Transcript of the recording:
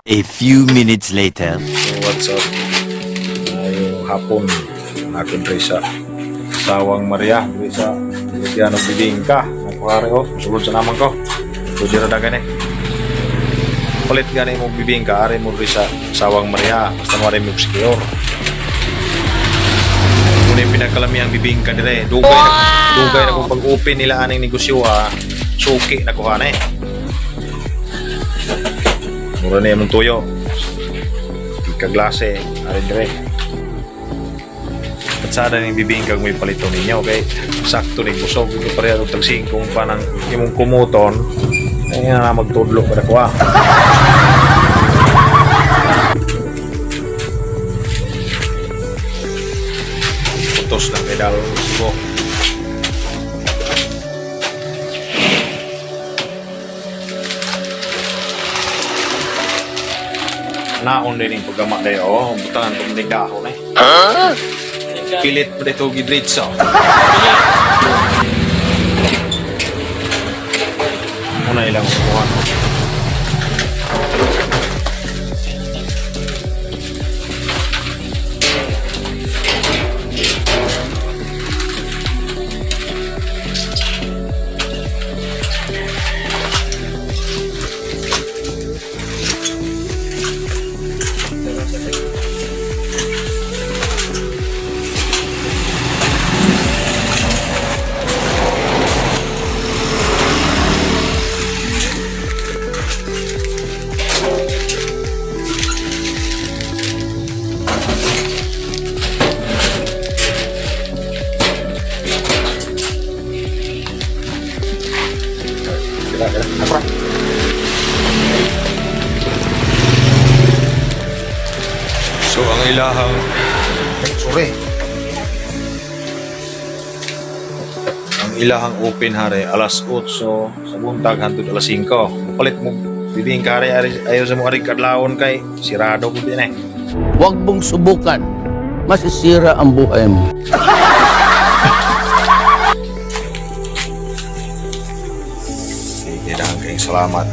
A few minutes later. So what's up? Ngayong hapon natin rin sa Sawang Maria, rin sa Lagyan ng Bibingka. Nagpakari ko, musulod sa naman ko. Pwede na dagan eh. Palit gani mo bibingka, ari mo rin sa Sawang Maria. Basta mo rin mo secure. Muna yung pinagkalami ang bibingka nila eh. Dugay na kung pag-open nila aning negosyo ha. Suki na kuha na eh. Mura na yung tuyo. Ikaglase, arin dire. At sana ng bibingkag may palito ninyo, okay? Sakto rin busog. Ito pa rin itong tagsingkong pa ng imong kumuton. Ay nga na magtudlo pa na kuha. Putos ng pedal ko. Naon din yung paggamak na yun. Butangan kong nagdahon eh. Pilit pa dito gidritso. Muna ilang kukuha. So ang ilahang open hari alas 8 sa buntag hangtod alas 5. Palit mo bibingka hari ayaw sa mga kadlawon kay sirado ko din eh. Huwag mong subukan. Masisira ang buhay mo. Sige, dahan kayong salamat.